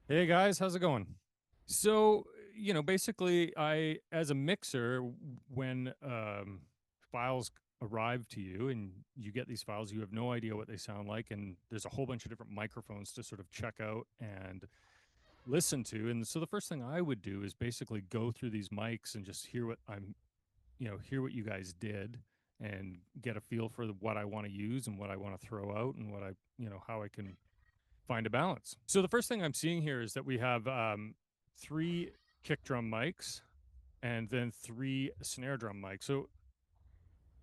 Hey guys, how's it going? So, basically, as a mixer, when files arrive to you and you get these files, you have no idea what they sound like, and there's a whole bunch of different microphones to sort of check out and listen to. And so, the first thing I would do is basically go through these mics and just hear what you guys did and get a feel for what I want to use and what I want to throw out and how I can find a balance. So the first thing I'm seeing here is that we have three kick drum mics and then three snare drum mics. So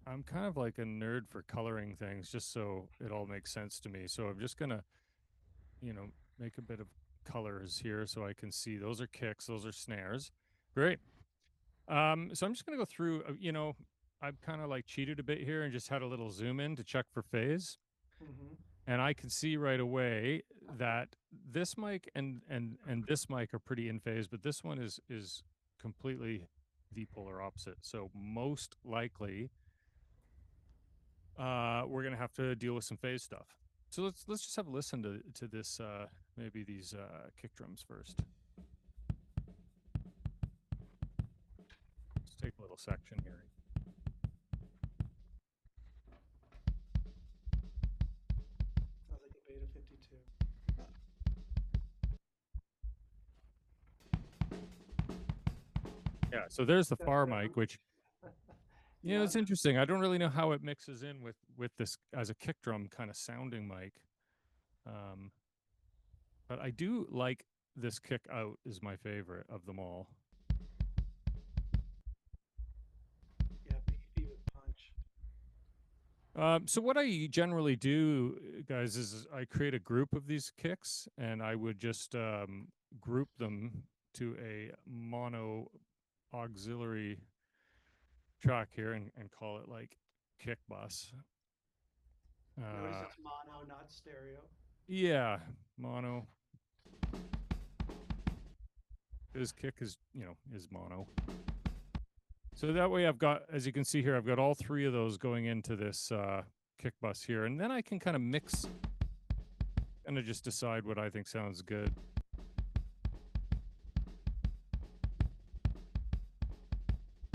I'm kind of like a nerd for coloring things just so it all makes sense to me. So I'm just going to, you know, make a bit of colors here so I can see those are kicks, those are snares. Great. So I'm just going to go through, I've kind of like cheated a bit here and just had a little zoom in to check for phase. Hmm. And I can see right away that this mic and this mic are pretty in phase, but this one is completely the polar opposite. So most likely, we're gonna have to deal with some phase stuff. So let's just have a listen to this maybe these kick drums first. Let's take a little section here. Sounds like a Beta 52. Yeah, so there's the That's far mic, reverb. which Yeah. it's interesting. I don't really know how it mixes in with this as a kick drum kind of sounding mic. Um, But I do like this kick out is my favorite of them all. Yeah, beefy with punch. So what I generally do, guys, is I create a group of these kicks, and I would just group them to a mono auxiliary track here, and call it like kick bus. Notice Uh, it's mono, not stereo. yeah, mono. This kick is mono. So that way I've got, as you can see here, I've got all three of those going into this kick bus here. And then I can kind of mix and just decide what I think sounds good.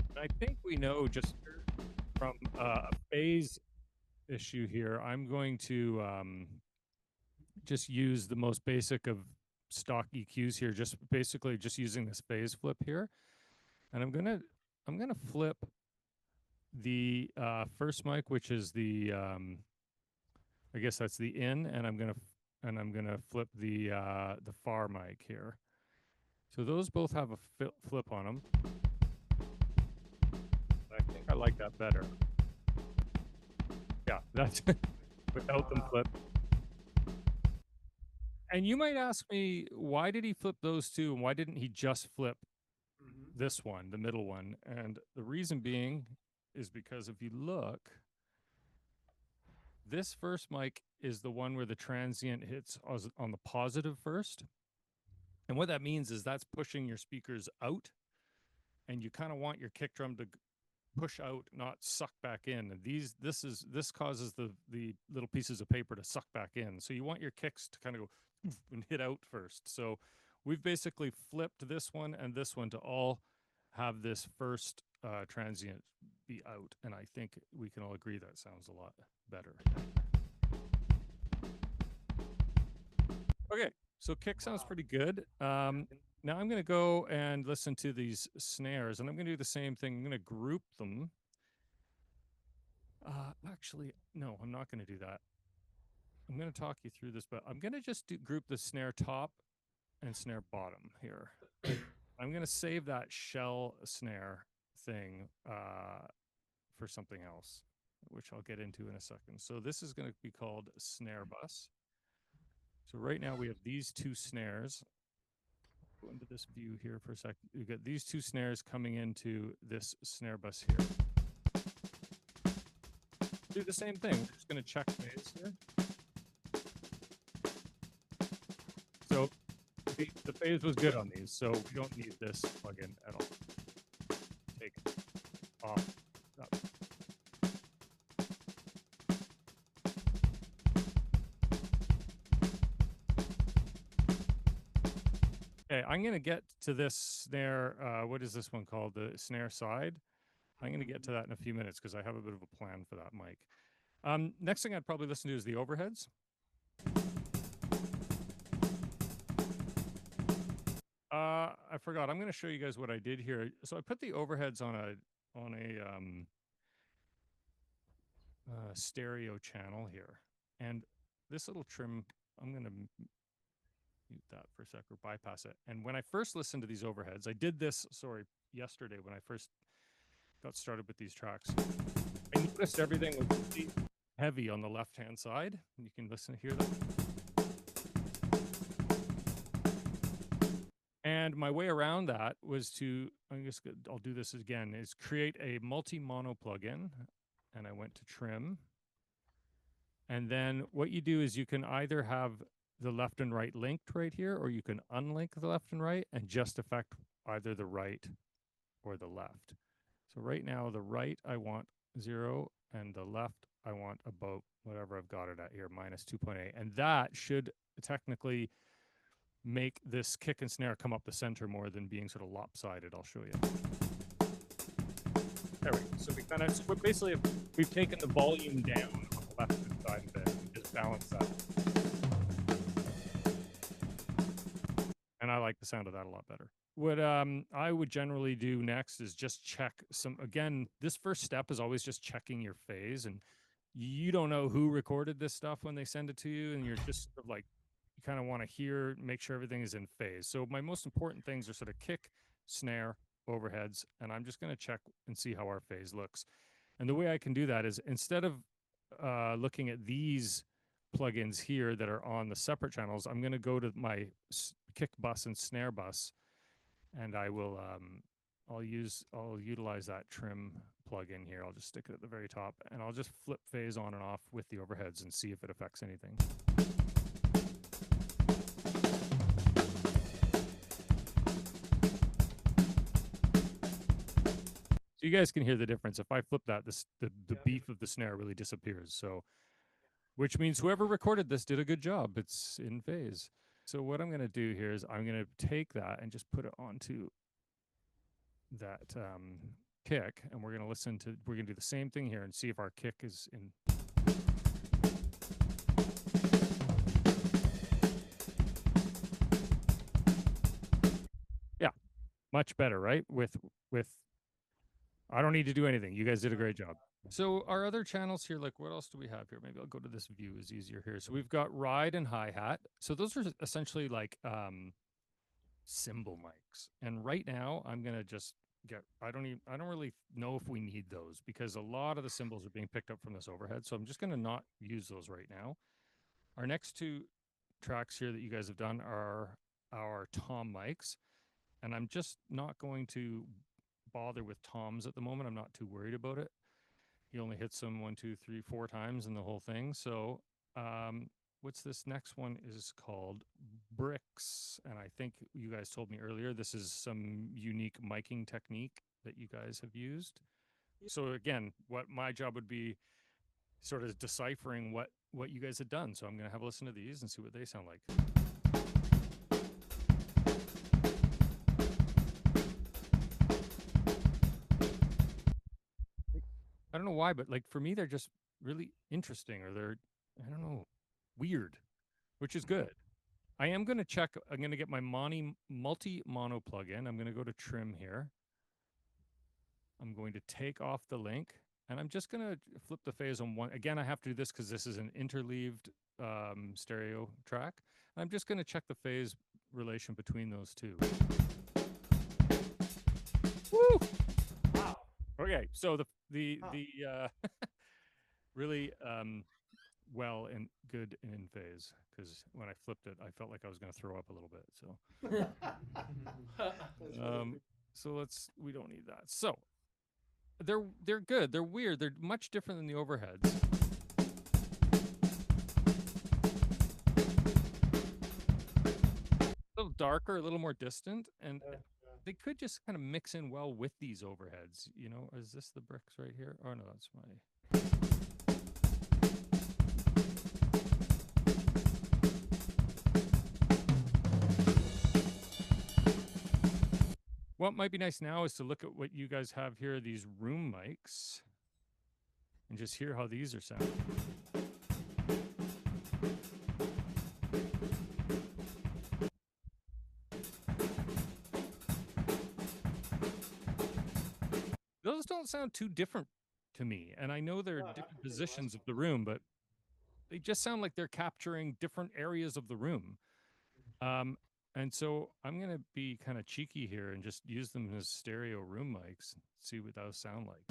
And I think we know just from a phase issue here, I'm going to just use the most basic of stock EQs here, just basically just using this phase flip here. And I'm gonna flip the first mic, which is the I guess that's the in, and I'm gonna flip the far mic here. So those both have a flip on them. I think I like that better. Yeah, that's without them Wow. flip. And you might ask me, why did he flip those two, and why didn't he just flip Hmm. this one, the middle one? And the reason being is because if you look, this first mic is the one where the transient hits on the positive first. And what that means is that's pushing your speakers out, and you kind of want your kick drum to push out, not suck back in. And this causes the little pieces of paper to suck back in. So you want your kicks to kind of go and hit out first. So we've basically flipped this one and this one to all have this first transient be out, and I think we can all agree that sounds a lot better. Okay, so kick sounds Wow. pretty good. Now I'm going to go and listen to these snares, and I'm going to do the same thing. I'm going to group them. Actually, no, I'm not going to do that. I'm going to talk you through this, but I'm going to just group the snare top and snare bottom here. I'm going to save that shell snare thing for something else, which I'll get into in a second. So this is going to be called snare bus. So right now we have these two snares. Go into this view here for a second. We've got these two snares coming into this snare bus here. Do the same thing. We're just going to check phase here. So the phase was good on these, so we don't need this plugin at all. Take it off. Okay, I'm going to get to this snare. What is this one called? The snare side. I'm going to get to that in a few minutes because I have a bit of a plan for that mic. Next thing I'd probably listen to is the overheads. I forgot. I'm going to show you guys what I did here. So I put the overheads on a stereo channel here, and this little trim. I'm going to mute that for a sec or bypass it. And when I first listened to these overheads, I did this, yesterday when I first got started with these tracks. I noticed everything was really heavy on the left-hand side. You can hear that. And my way around that was I'll do this again, is create a multi-mono plugin. And I went to trim. And then what you do is you can either have the left and right linked right here, or you can unlink the left and right and just affect either the right or the left. So right now, the right I want 0, and the left I want about whatever I've got it at here, minus 2.8. And that should technically make this kick and snare come up the center more than being sort of lopsided. I'll show you. There we go. So we've taken the volume down on the left side of it. We just balance that. And I like the sound of that a lot better. What I would generally do next is just check again, this first step is always just checking your phase, and you don't know who recorded this stuff when they send it to you, and you're just sort of like, you kind of want to make sure everything is in phase. So my most important things are sort of kick, snare, overheads, and I'm just going to check and see how our phase looks. And the way I can do that is, instead of looking at these plugins here that are on the separate channels, I'm going to go to my kick bus and snare bus, and I will I'll utilize that trim plugin here. I'll just stick it at the very top, and I'll just flip phase on and off with the overheads and see if it affects anything. So you guys can hear the difference. If I flip that, the beef of the snare really disappears. So, which means whoever recorded this did a good job. It's in phase. So what I'm going to do here is I'm going to take that and just put it onto that kick, and we're going to do the same thing here and see if our kick is in. Yeah, much better, right? With I don't need to do anything. You guys did a great job. So our other channels here, like what else do we have here? Maybe I'll go to this view, is easier here. So we've got ride and hi-hat. So those are essentially like cymbal mics. And right now I'm going to just I don't really know if we need those, because a lot of the cymbals are being picked up from this overhead. So I'm just going to not use those right now. Our next two tracks here that you guys have done are our tom mics. And I'm just not going to bother with toms at the moment. I'm not too worried about it. He only hits them 1, 2, 3, 4 times in the whole thing. So what's this next one is called bricks. And I think you guys told me earlier, this is some unique miking technique that you guys have used. So again, what my job would be sort of deciphering what you guys had done. So I'm going to have a listen to these and see what they sound like. I don't know why, but like for me, they're just really interesting, or they're, I don't know, weird, which is good. I am going to check. I'm going to get my multi-mono plugin. I'm going to go to trim here. I'm going to take off the link, and I'm just going to flip the phase on one. Again, I have to do this because this is an interleaved stereo track. I'm just going to check the phase relation between those two. Woo! Wow. Okay, so the really well and good and in phase, because when I flipped it, I felt like I was going to throw up a little bit. So, we don't need that. So they're good. They're weird. They're much different than the overheads. A little darker, a little more distant, and they could just kind of mix in well with these overheads. You know, is this the bricks right here? Oh no, that's my. What might be nice now is to look at what you guys have here, these room mics, and just hear how these are sounding. Those don't sound too different to me, and I know they're No, not different compared to last positions of one. the room, but they just sound like they're capturing different areas of the room. And so I'm going to be kind of cheeky here and just use them as stereo room mics, see what those sound like.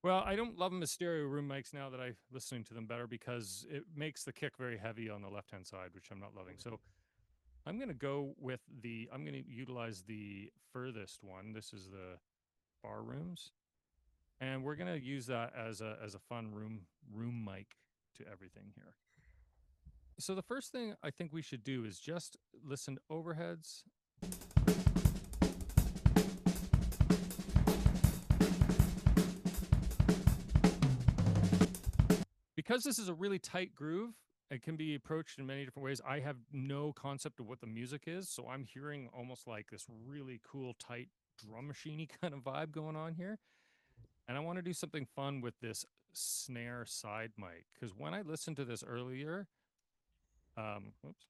Well, I don't love them as stereo room mics now that I'm listening to them better because it makes the kick very heavy on the left-hand side, which I'm not loving. So I'm going to go with I'm going to utilize the furthest one. This is the bar rooms. And we're going to use that as a fun room mic to everything here. So the first thing I think we should do is just listen to overheads. Because this is a really tight groove, it can be approached in many different ways. I have no concept of what the music is, so I'm hearing almost like this really cool, tight drum machine-y kind of vibe going on here. And I want to do something fun with this snare side mic, because when I listened to this earlier, whoops.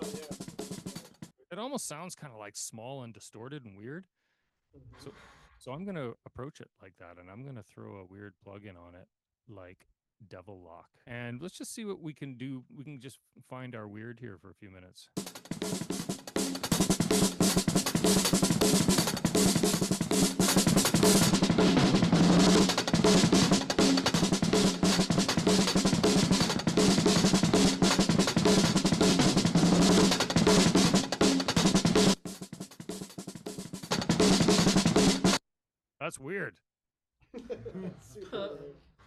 Oh, yeah. It almost sounds kind of like small and distorted and weird. So I'm going to approach it like that, and I'm going to throw a weird plug-in on it like Devil Lock. And let's just see what we can do. We can just find our weird here for a few minutes. That's weird. Super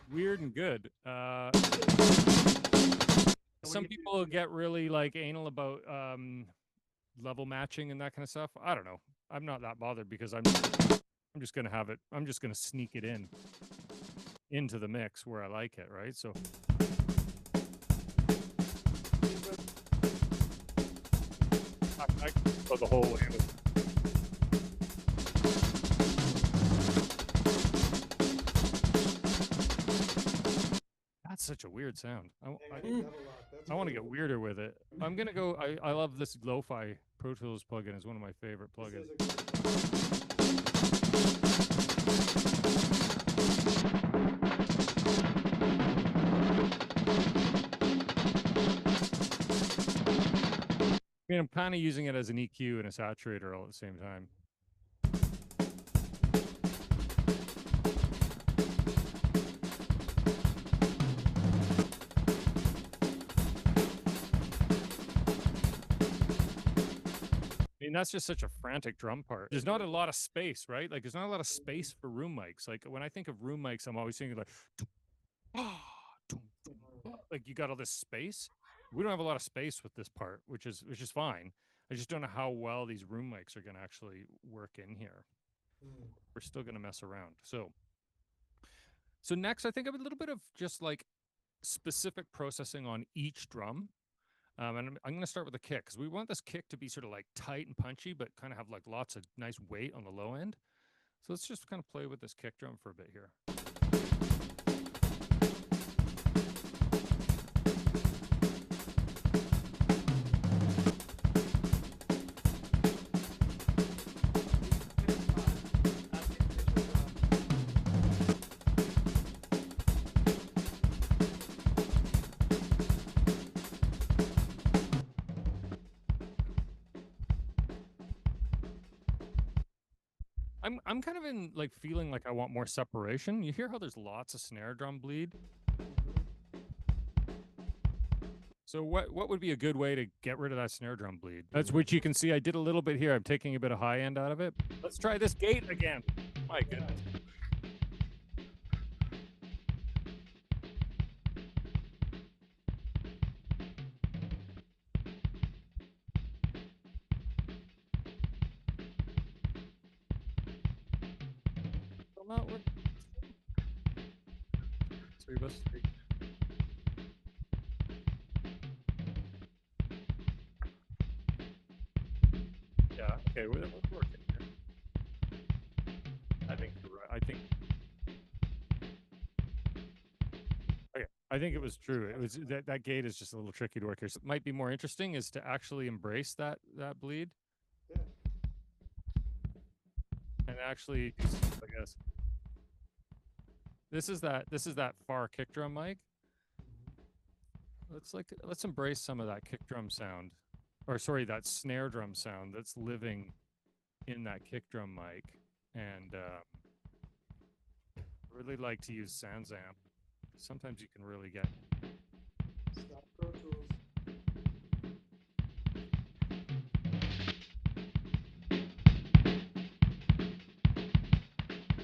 Weird and good. Some people get really like anal about level matching and that kind of stuff. I don't know. I'm not that bothered because I'm just gonna have it. I'm just gonna sneak it into the mix where I like it, right? So I can go the whole way with it. That's such a weird sound. I want to get weirder with it. I'm gonna go. I love this lo-fi Pro Tools plugin. It's one of my favorite plugins. I mean, I'm kind of using it as an EQ and a saturator all at the same time. I mean, that's just such a frantic drum part. There's not a lot of space, right? Like, there's not a lot of space for room mics. Like, when I think of room mics, I'm always thinking like you got all this space. We don't have a lot of space with this part, which is fine. I just don't know how well these room mics are going to actually work in here. We're still going to mess around. So next, I think of a little bit of just like specific processing on each drum. And I'm going to start with the kick because we want this kick to be sort of like tight and punchy, but kind of have like lots of nice weight on the low end. So let's just kind of play with this kick drum for a bit here. I'm kind of in like feeling like I want more separation. You hear how there's lots of snare drum bleed? So what would be a good way to get rid of that snare drum bleed? That's what you can see. I did a little bit here. I'm taking a bit of high end out of it. Let's try this gate again. My goodness. Well, we're 3 bus 3. Yeah. Okay. We're working here. I think you're right. I think it was true. It was that gate is just a little tricky to work here. So it might be more interesting is to actually embrace that bleed. Yeah. And actually do stuff, I guess. This is that far kick drum mic. Let's embrace some of that kick drum sound, or sorry, that snare drum sound that's living in that kick drum mic, and really like to use SansAmp. Sometimes you can really get. Stop Pro Tools.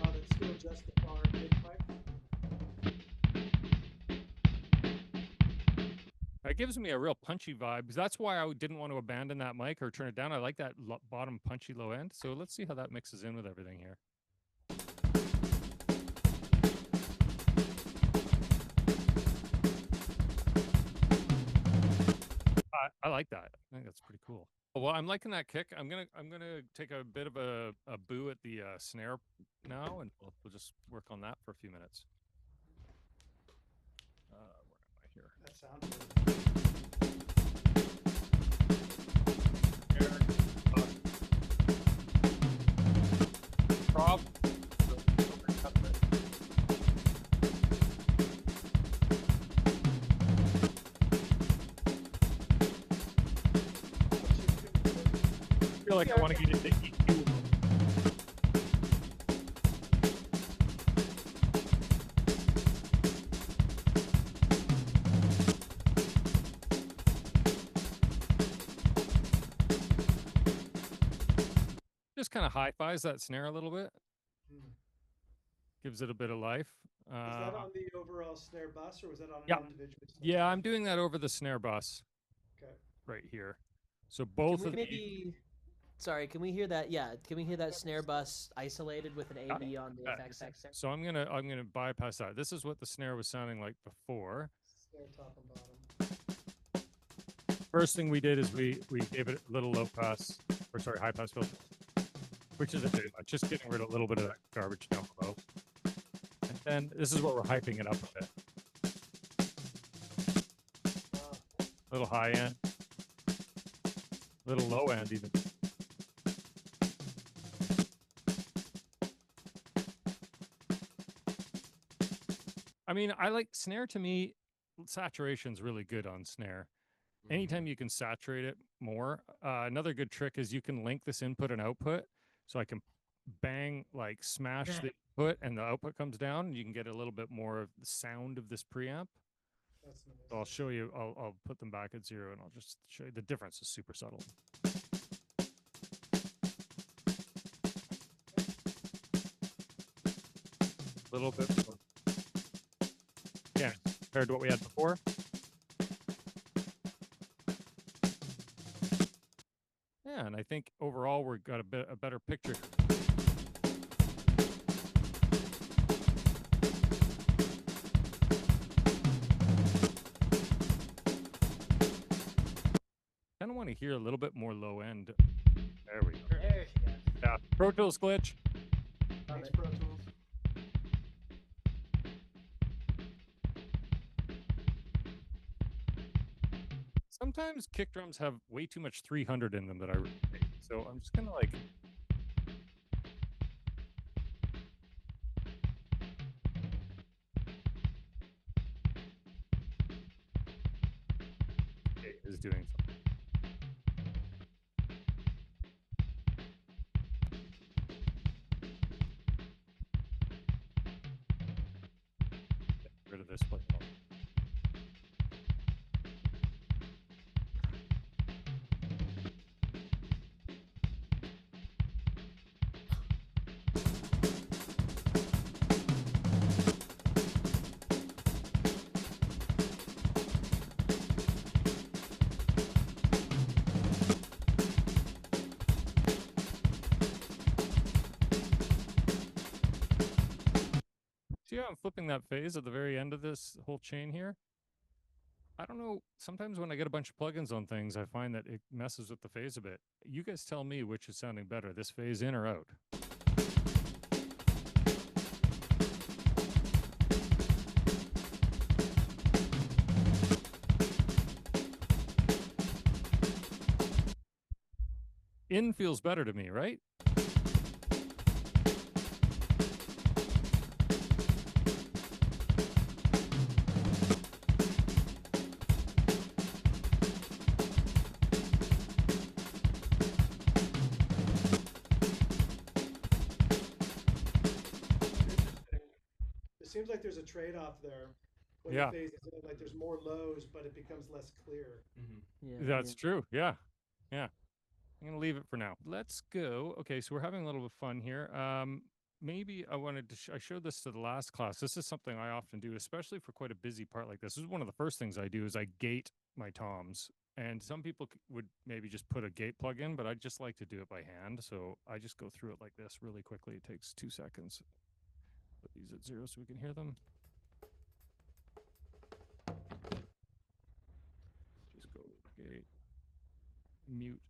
Oh, that's still just the far big pipe. It gives me a real punchy vibe. That's why I didn't want to abandon that mic or turn it down. I like that bottom punchy low end. So let's see how that mixes in with everything here. I like that. I think that's pretty cool. Well, I'm liking that kick. I'm gonna take a bit of a boo at the snare now, and we'll just work on that for a few minutes. Where am I here? That sounds good. Prob. I feel like I want to get into EQ. Just kind of hi-fis that snare a little bit. Gives it a bit of life. Is that on the overall snare bus, or was that on Yeah. an individual snare? Yeah, I'm doing that over the snare bus. Okay. Right here. So both of maybe, sorry, can we hear that? Yeah, can we hear that snare bus isolated with an AV on the effects section? So I'm gonna bypass that. This is what the snare was sounding like before. Snare top and bottom. First thing we did is we gave it a little low pass, or sorry, high pass filter, which isn't very much, just getting rid of a little bit of that garbage down below. And then this is what we're hyping it up a bit. A little high end, a little low end even. I mean, I like snare. To me, saturation's really good on snare. Anytime you can saturate it more. Another good trick is you can link this input and output. So I can bang, like smash the input and the output comes down, and you can get a little bit more of the sound of this preamp. That's nice. So I'll show you, I'll put them back at 0 and I'll just show you the difference is super subtle. A little bit more. Yeah, compared to what we had before. Yeah, and I think overall we've got a better picture. Kind of want to hear a little bit more low end. There we go. There she goes. Yeah, Pro Tools glitch. Thanks, Pro Tools. Sometimes kick drums have way too much 300 in them that I really hate. So I'm just gonna like. Okay, is doing something. Get rid of this one. I'm flipping that phase at the very end of this whole chain here? I don't know. Sometimes when I get a bunch of plugins on things, I find that it messes with the phase a bit. You guys tell me which is sounding better, this phase in or out. In feels better to me, right? It seems like there's a trade-off there. When Yeah. the phase is in, like there's more lows, but it becomes less clear. Yeah, That's true. Yeah. Yeah. I'm going to leave it for now. Let's go. Okay, so we're having a little bit of fun here. Maybe I wanted to, I showed this to the last class. This is something I often do, especially for quite a busy part like this. This is one of the first things I do is I gate my toms. And some people would maybe just put a gate plug in, but I just like to do it by hand. So I just go through it like this really quickly. It takes 2 seconds. Put these at 0 so we can hear them. Just go gate, mute.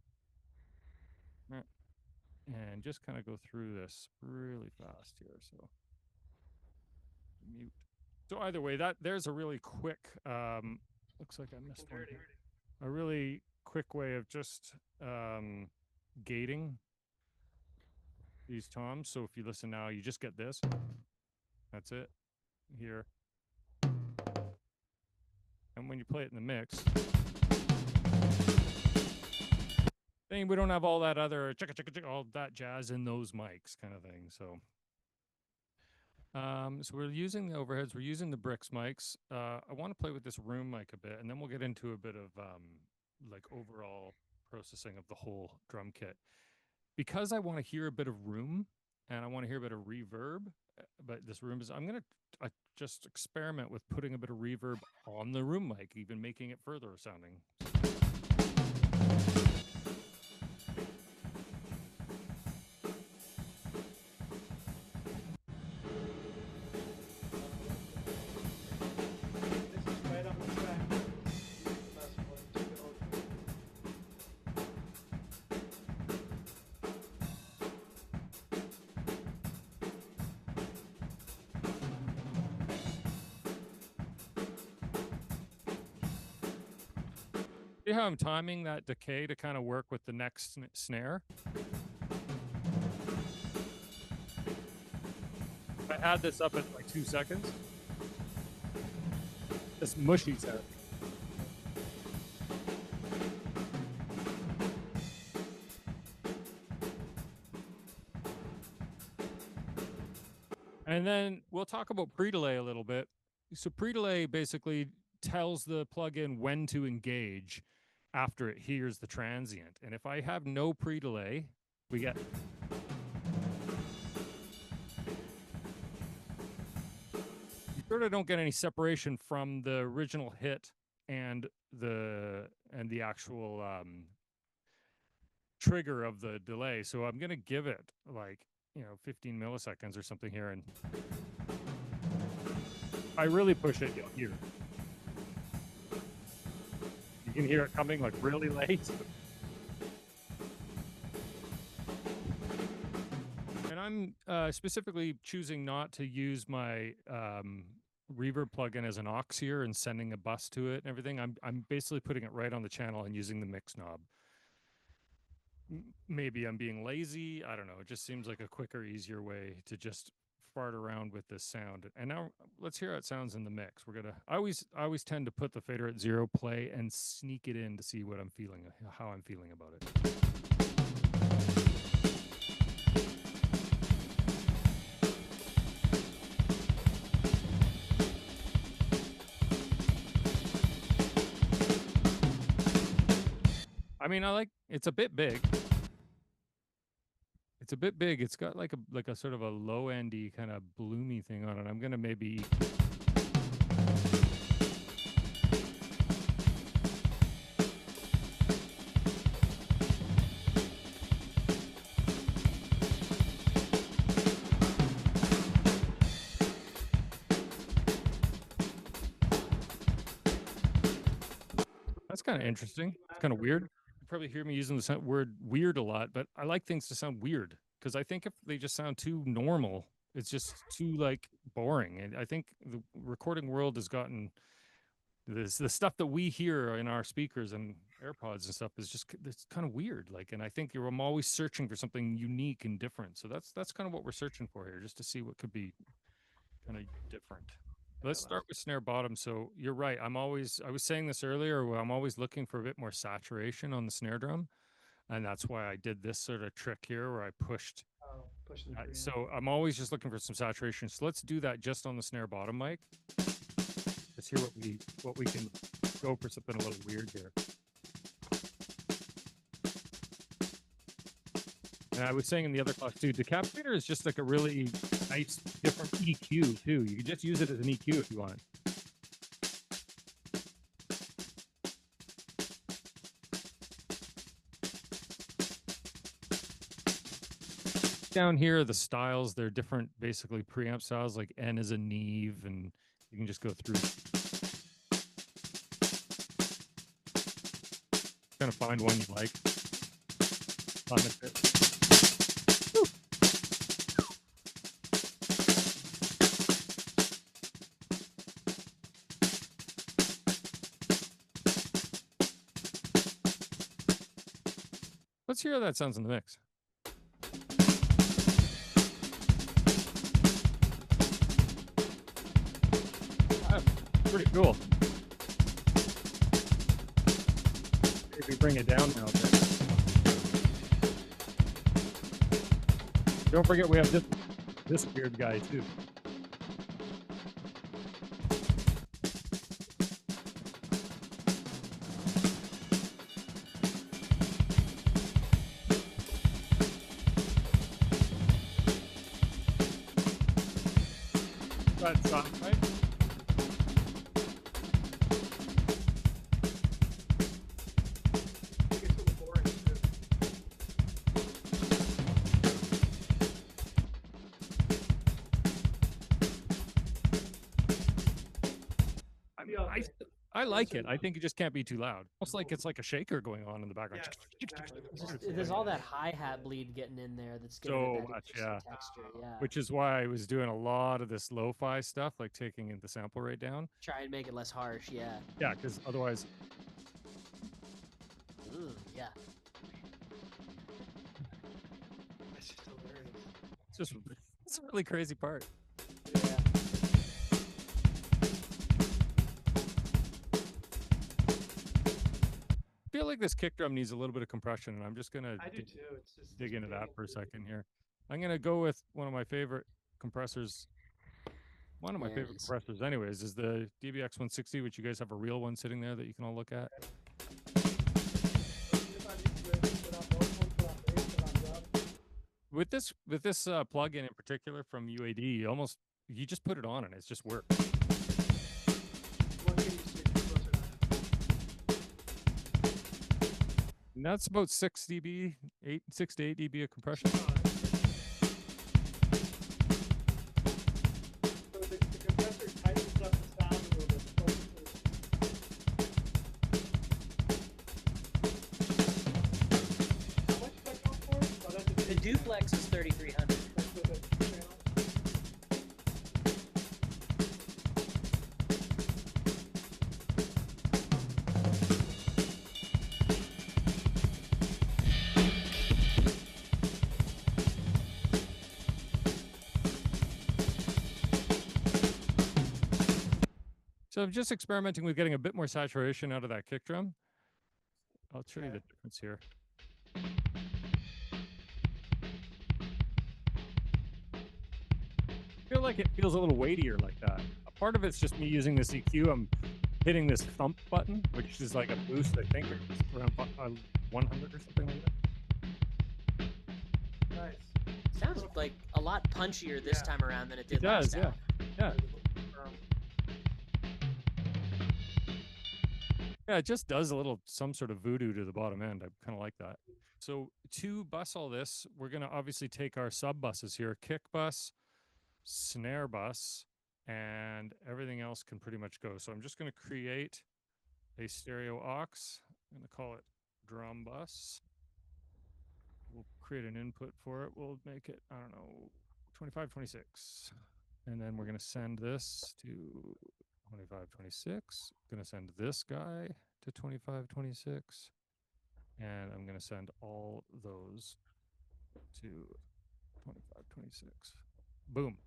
And just kind of go through this really fast here. So mute. So either way, there's a really quick, looks like I missed one. A really quick way of just gating these toms. So if you listen now, you just get this. That's it here. And when you play it in the mix, then we don't have all that other all that jazz in those mics kind of thing. So so we're using the overheads, we're using the Brix mics. I want to play with this room mic a bit, and then we'll get into a bit of like overall processing of the whole drum kit. Because I want to hear a bit of room and I want to hear a bit of reverb, but this room is, I'm going to just experiment with putting a bit of reverb on the room mic, even making it further sounding. See how I'm timing that decay to kind of work with the next snare? If I had this up at like 2 seconds, this mushy sound. And then we'll talk about pre-delay a little bit. So pre-delay basically tells the plugin when to engage after it hears the transient. And if I have no pre-delay, we get you sort of don't get any separation from the original hit and the actual trigger of the delay. So I'm going to give it like, 15 milliseconds or something here, and I really push it, you'll hear it. You can hear it coming like really late. And I'm specifically choosing not to use my reverb plugin as an aux here and sending a bus to it and everything. I'm basically putting it right on the channel and using the mix knob. Maybe I'm being lazy. I don't know. It just seems like a quicker, easier way to just fart around with this sound. And now let's hear how it sounds in the mix. I always tend to put the fader at 0, play, and sneak it in to see what I'm feeling, how I'm feeling about it. I mean, it's a bit big. It's a bit big. It's got like a sort of a low endy kind of bloomy thing on it. I'm gonna maybe kind of interesting. It's kind of weird. You probably hear me using the word weird a lot, but I like things to sound weird because I think if they just sound too normal, it's just too like boring. And I think the recording world has gotten the stuff that we hear in our speakers and AirPods and stuff is just it's kind of weird. Like, and I think I'm always searching for something unique and different. So that's kind of what we're searching for here, just to see what could be kind of different. Let's start with snare bottom. So you're right. I was saying this earlier, where I'm always looking for a bit more saturation on the snare drum. And that's why I did this sort of trick here where I pushed. Push the preamp. So I'm always just looking for some saturation. So let's do that just on the snare bottom mic. Let's hear what we can go for something a little weird here. And I was saying in the other class too, Decapitator is just like a really nice different EQ too. You can just use it as an EQ if you want. Down here, the styles, they're different, basically preamp styles, like N is a Neve, and you can just go through. Kind of find one you like. Let's hear how that sounds in the mix. Pretty cool. Maybe bring it down now a bit. Don't forget we have this weird guy too. That's soft, right? I like it. I think it just can't be too loud. Almost like it's like a shaker going on in the background. There's all that hi-hat bleed getting in there that's giving so it that much, texture. Yeah. Which is why I was doing a lot of this lo-fi stuff, like taking the sample rate down. Try and make it less harsh. Yeah. Yeah, because otherwise. Ooh, yeah. That's just hilarious. It's a really crazy part. Yeah. I feel like this kick drum needs a little bit of compression, and I'm just gonna dig into that for a second here. I'm gonna go with one of my favorite compressors. One of my favorite compressors, anyways, is the DBX 160, which you guys have a real one sitting there that you can all look at. With this plugin in particular from UAD, you just put it on and it's just works. And that's about 6 to 8 dB of compression. So the compressor tightens up the sound a little bit. How much does that go for? Oh, that's The duplex is 3,300. So I'm just experimenting with getting a bit more saturation out of that kick drum. I'll show you the difference here. I feel like it feels a little weightier like that. A part of it's just me using this EQ. I'm hitting this thump button, which is like a boost, I think, around 100 or something like that. Nice. Sounds like a lot punchier this time around than it did last time. Yeah. Yeah, it just does some sort of voodoo to the bottom end. I kind of like that. So to bus all this, we're going to obviously take our sub buses here, kick bus, snare bus, and everything else can pretty much go. So I'm just going to create a stereo aux. I'm going to call it drum bus. We'll create an input for it. We'll make it, I don't know, 25, 26. And then we're going to send this to 25, 26. I'm going to send this guy to 25, 26. And I'm going to send all those to 25, 26. Boom.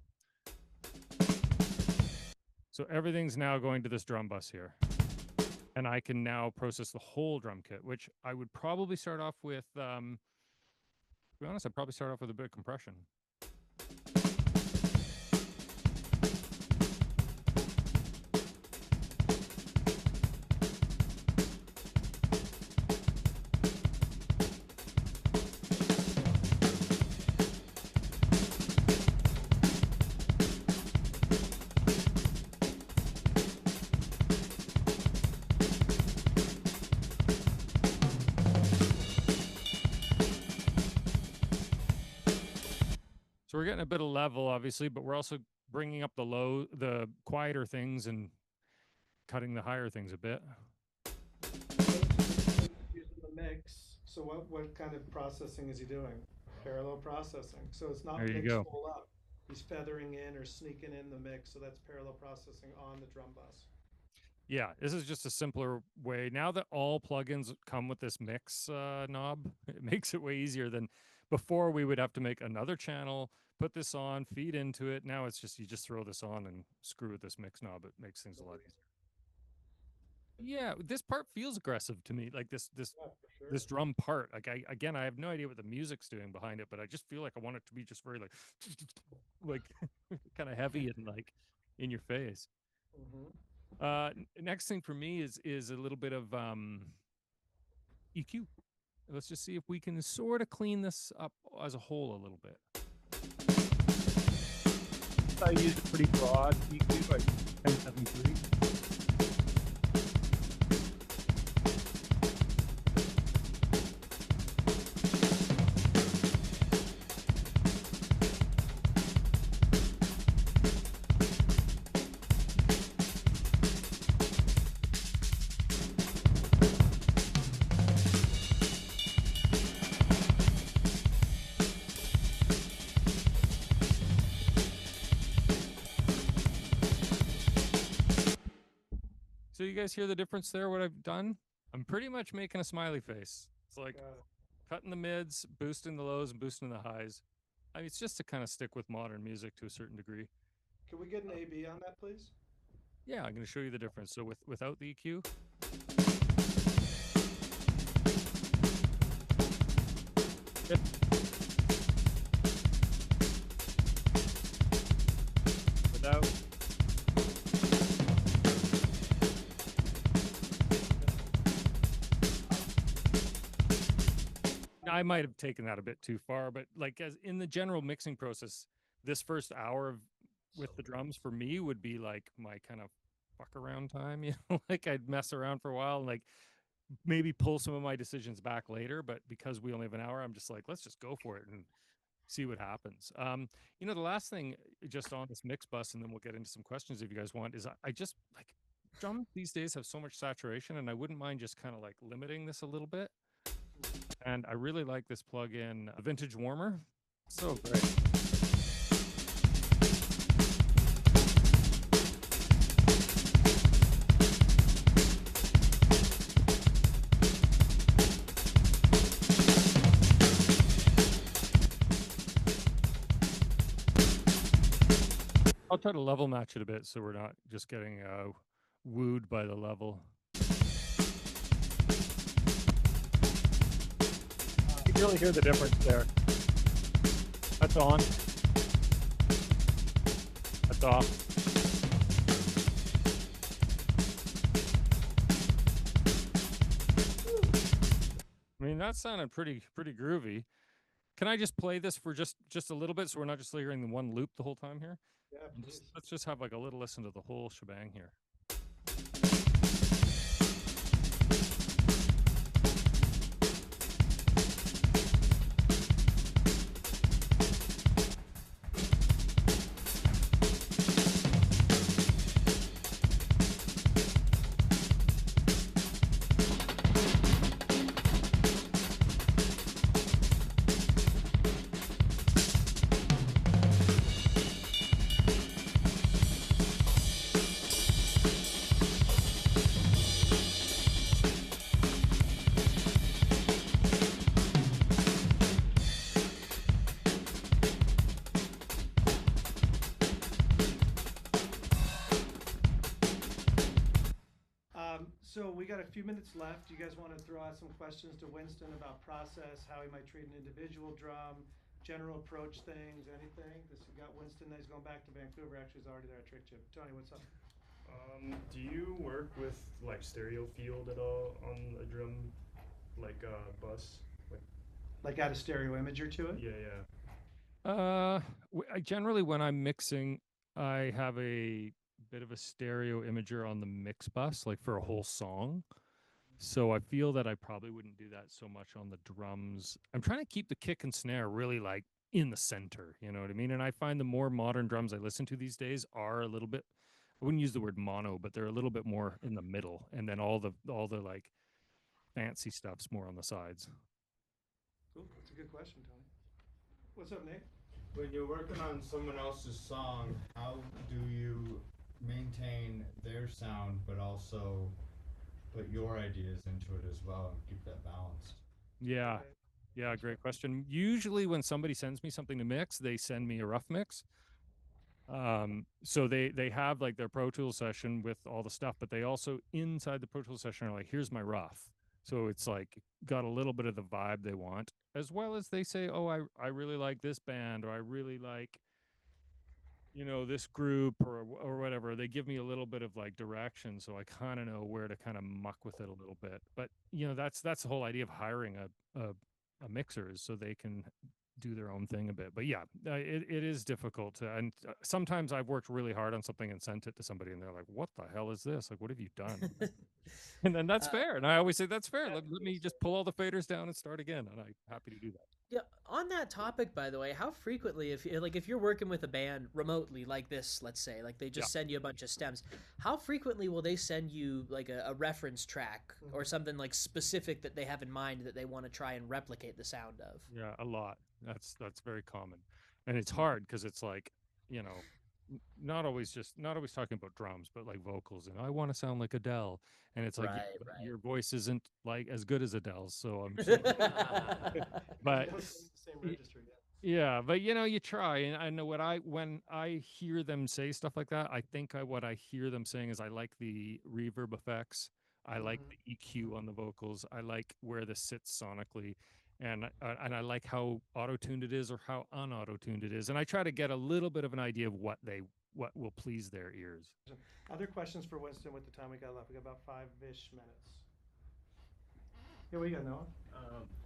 So everything's now going to this drum bus here. And I can now process the whole drum kit, which I would probably start off with, to be honest, I'd probably start off with a bit of compression. So we're getting a bit of level, obviously, but we're also bringing up the quieter things and cutting the higher things a bit. Using the mix. So what kind of processing is he doing? Parallel processing. So it's not mixed full up. He's feathering in or sneaking in the mix. So that's parallel processing on the drum bus. Yeah, this is just a simpler way. Now that all plugins come with this mix knob, it makes it way easier than before. We would have to make another channel, put this on, feed into it. Now it's just, you just throw this on and screw with this mix knob. It makes things a lot easier. Yeah, this part feels aggressive to me. Like this drum part. Like I have no idea what the music's doing behind it, but I just feel like I want it to be just very like kind of heavy and like in your face. Next thing for me is a little bit of EQ. Let's just see if we can sort of clean this up as a whole a little bit. I use a pretty broad EQ, like 1073. So you guys hear the difference there, what I've done? I'm pretty much making a smiley face. It's like cutting the mids, boosting the lows, and boosting the highs. I mean, it's just to kind of stick with modern music to a certain degree. Can we get an A/B on that, please? Yeah, I'm going to show you the difference. So without the EQ. Without. I might have taken that a bit too far, but like as in the general mixing process, this first hour with the drums for me would be like my kind of fuck around time, you know, like I'd mess around for a while and like maybe pull some of my decisions back later, but because we only have an hour, I'm just like, let's just go for it and see what happens. You know, the last thing just on this mix bus, and then we'll get into some questions if you guys want, is I just like drums these days have so much saturation, and I wouldn't mind just kind of like limiting this a little bit. And I really like this plugin, Vintage Warmer. So great. I'll try to level match it a bit so we're not just getting wooed by the level. You can really hear the difference there. That's on. That's off. I mean, that sounded pretty groovy. Can I just play this for just a little bit so we're not just hearing the one loop the whole time here? Yeah, let's just have like a little listen to the whole shebang here. we got a few minutes left. Do you guys want to throw out some questions to Winston about process, how he might treat an individual drum, general approach things, anything? This you got Winston. He's going back to Vancouver. Actually, he's already there. I tricked you. Tony, what's up? Do you work with like stereo field at all on a drum, like bus? Like add a stereo imager to it? Yeah, yeah. I generally, when I'm mixing, I have a bit of a stereo imager on the mix bus, like for a whole song. So I feel that I probably wouldn't do that so much on the drums. I'm trying to keep the kick and snare really like in the center, you know what I mean? And I find the more modern drums I listen to these days are a little bit, I wouldn't use the word mono, but they're a little bit more in the middle, and then all the like fancy stuff's more on the sides. Cool. That's a good question, Tony. What's up, Nate? When you're working on someone else's song, how do you maintain their sound but also put your ideas into it as well and keep that balanced? Yeah. Yeah, great question. Usually when somebody sends me something to mix, they send me a rough mix. So they have like their Pro Tools session with all the stuff, but they also inside the Pro Tools session are like, here's my rough. So it's like got a little bit of the vibe they want, as well as they say, oh, I really like this band, or I really like, you know, this group or whatever. They give me a little bit of like direction, so I kind of know where to kind of muck with it a little bit. But you know, that's the whole idea of hiring a mixer, is so they can do their own thing a bit. But yeah, it is difficult to, and sometimes I've worked really hard on something and sent it to somebody and they're like, what the hell is this? Like, what have you done? And then that's fair. And I always say that's fair. Let me just pull all the faders down and start again. And I'm happy to do that. Yeah, on that topic, by the way, how frequently, if you're working with a band remotely like this, let's say, like they just send you a bunch of stems, how frequently will they send you like a reference track or something like specific that they have in mind that they want to try and replicate the sound of? Yeah, a lot. That's very common, and it's hard because it's like, you know, not always talking about drums, but like vocals, and I want to sound like Adele, and it's like your voice isn't like as good as Adele's, so I'm sorry. But same register, yeah, but you know, you try, and I know when I hear them say stuff like that, I think what I hear them saying is I like the reverb effects, I like the EQ on the vocals, I like where this sits sonically, and I like how auto-tuned it is or how un-auto-tuned it is, and I try to get a little bit of an idea of what will please their ears. Other questions for Winston with the time we got left? We got about 5-ish minutes. Yeah, what you got, Noah?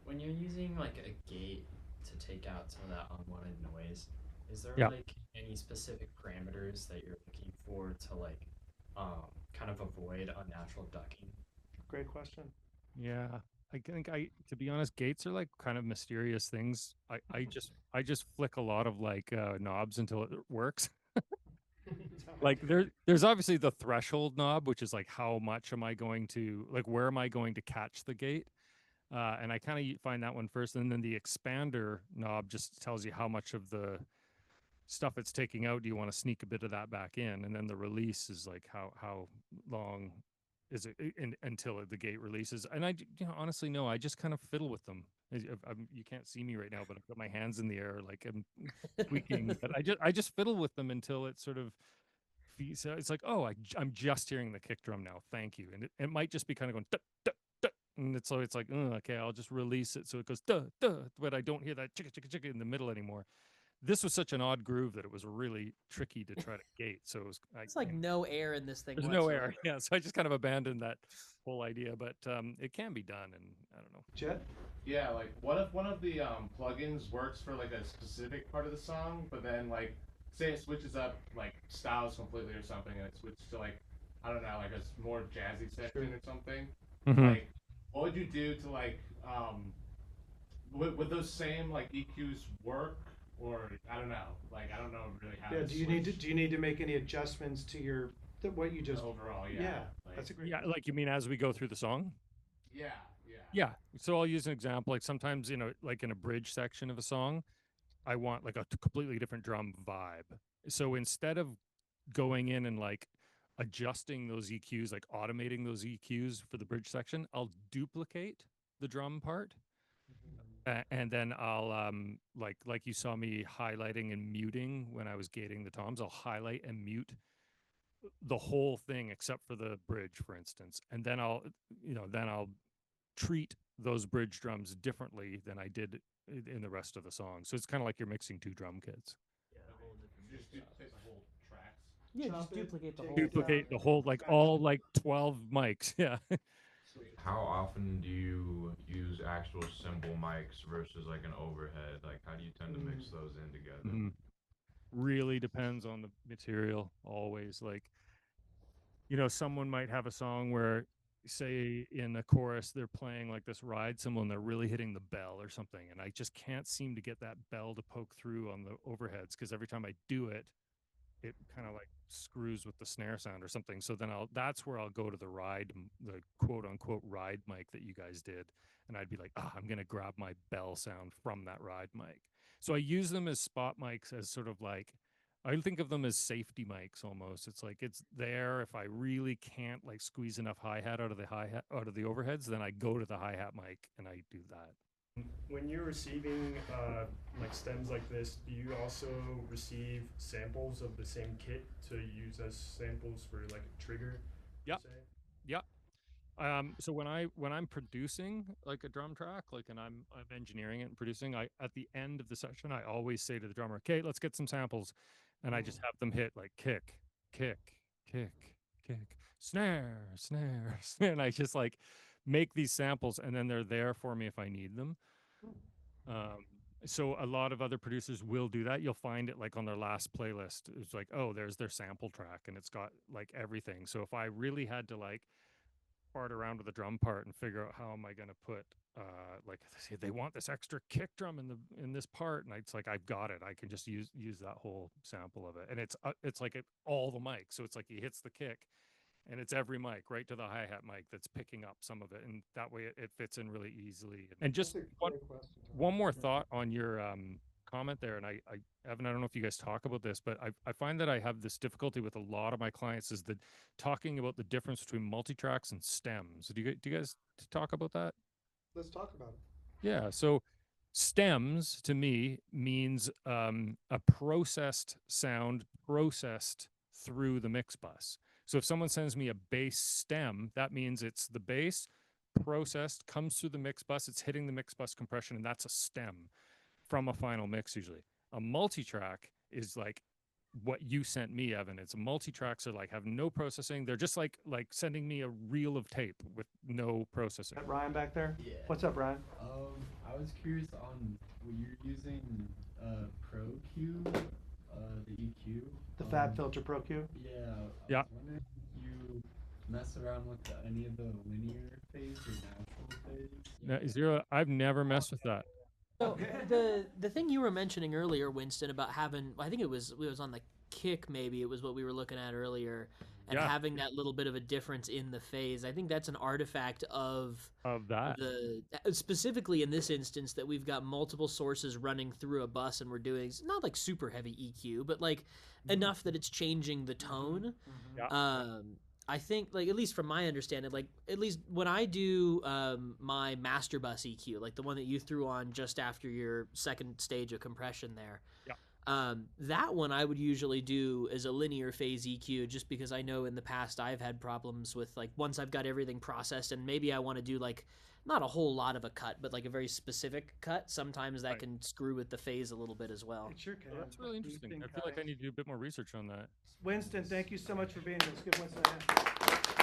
When you're using like a gate to take out some of that unwanted noise, is there like any specific parameters that you're looking for to like kind of avoid unnatural ducking? Great question. Yeah, I think to be honest, gates are like kind of mysterious things. I just flick a lot of like knobs until it works. Like there's obviously the threshold knob, which is like how much am I going to, like where am I going to catch the gate, and I kind of find that one first, and then the expander knob just tells you how much of the stuff it's taking out do you want to sneak a bit of that back in, and then the release is like how long is it until the gate releases. And honestly, no, I just kind of fiddle with them. You can't see me right now, but I've got my hands in the air like I'm tweaking. But I just fiddle with them until it sort of so it's like, oh, I'm just hearing the kick drum now. Thank you. And it might just be kind of going duh, duh, duh, and it's like okay, I'll just release it so it goes duh, duh, but I don't hear that chicka chicka chicka in the middle anymore. This was such an odd groove that it was really tricky to try to gate. So it was, it's like no air in this thing. There's no air. Yeah. So I just kind of abandoned that whole idea, but it can be done. And I don't know. Jet? Yeah, like what if one of the plugins works for like a specific part of the song, but then like say it switches up like styles completely or something, and it switches to like, I don't know, like a more jazzy section or something. Like, what would you do to like would those same like EQs work? Or I don't know, like I don't know really how. Yeah, do you need to make any adjustments to your what you just overall? Yeah, yeah, like, that's a great. Yeah, like you mean as we go through the song? Yeah. Yeah. So I'll use an example. Like sometimes, you know, like in a bridge section of a song, I want like a completely different drum vibe. So instead of going in and like adjusting those EQs, like automating those EQs for the bridge section, I'll duplicate the drum part. And then I'll like you saw me highlighting and muting when I was gating the toms. I'll highlight and mute the whole thing except for the bridge, for instance, and then I'll treat those bridge drums differently than I did in the rest of the song. So it's kind of like you're mixing two drum kits. Yeah, a whole different. You just duplicate the whole tracks. Yeah, Chop just it, duplicate the take whole. it Duplicate down, the whole, like back all up. like 12 mics. Yeah. How often do you use actual cymbal mics versus like an overhead? Like, how do you tend to mix those in together? Mhm. Really depends on the material. Always, like, someone might have a song where, say, in a chorus they're playing like this ride cymbal and they're really hitting the bell or something, and I just can't seem to get that bell to poke through on the overheads, because every time I do it, it kind of like screws with the snare sound or something. So then that's where I'll go to the the quote unquote ride mic that you guys did, and I'd be like, I'm gonna grab my bell sound from that ride mic. So I use them as spot mics, as sort of like, I think of them as safety mics almost. It's like it's there if I really can't like squeeze enough hi-hat out of the overheads, then I go to the hi-hat mic and I do that. When you're receiving like stems like this, do you also receive samples of the same kit to use as samples for like a trigger? Yep. Yep. So when I'm producing like a drum track, like, and I'm engineering it and producing, at the end of the session, I always say to the drummer, "Okay, let's get some samples," and I just have them hit like kick, kick, kick, kick, snare, snare, snare, and I just like make these samples, and then they're there for me if I need them. So a lot of other producers will do that. You'll find it like on their last playlist. It's like, oh, there's their sample track, and it's got like everything. So if I really had to like fart around with the drum part and figure out how am I going to put like, they want this extra kick drum in this part, and it's like, I've got it. I can just use that whole sample of it, and it's like all the mics. So it's like he hits the kick, and it's every mic right to the hi-hat mic that's picking up some of it, and that way it fits in really easily. And just That's a great question, Tom. one more thought on your comment there, and Evan, I don't know if you guys talk about this, but I find that I have this difficulty with a lot of my clients, is that talking about the difference between multitracks and stems. Do you guys talk about that? Let's talk about it. Yeah. So stems to me means a processed sound processed through the mix bus. So if someone sends me a bass stem, that means it's the bass processed, comes through the mix bus, it's hitting the mix bus compression, and that's a stem from a final mix usually. A multi-track is like what you sent me, Evan. It's multi-tracks are like have no processing. They're just like sending me a reel of tape with no processing. That Ryan back there? Yeah. What's up, Ryan? I was curious on when you're using Pro Q, the EQ. The Fab Filter Pro Q? Yeah. Yeah. I was wondering if you mess around with any of the linear phase or natural phase. No, zero. I've never messed with that. So the thing you were mentioning earlier, Winston, about having, I think it was on the kick, maybe it was what we were looking at earlier, and having that little bit of a difference in the phase. I think that's an artifact of that. Specifically in this instance, that we've got multiple sources running through a bus, and we're doing not like super heavy EQ, but like enough that it's changing the tone. Yeah. I think, like, at least from my understanding, like, at least when I do my master bus EQ, like the one that you threw on just after your second stage of compression there, that one I would usually do as a linear phase EQ, just because I know in the past I've had problems with, like, once I've got everything processed and maybe I want to do, like, not a whole lot of a cut, but like a very specific cut, sometimes that can screw with the phase a little bit as well. It sure can. Well, that's really interesting. I feel like I need to do a bit more research on that. Winston, thank you so much for being here. Let's give Winston a hand.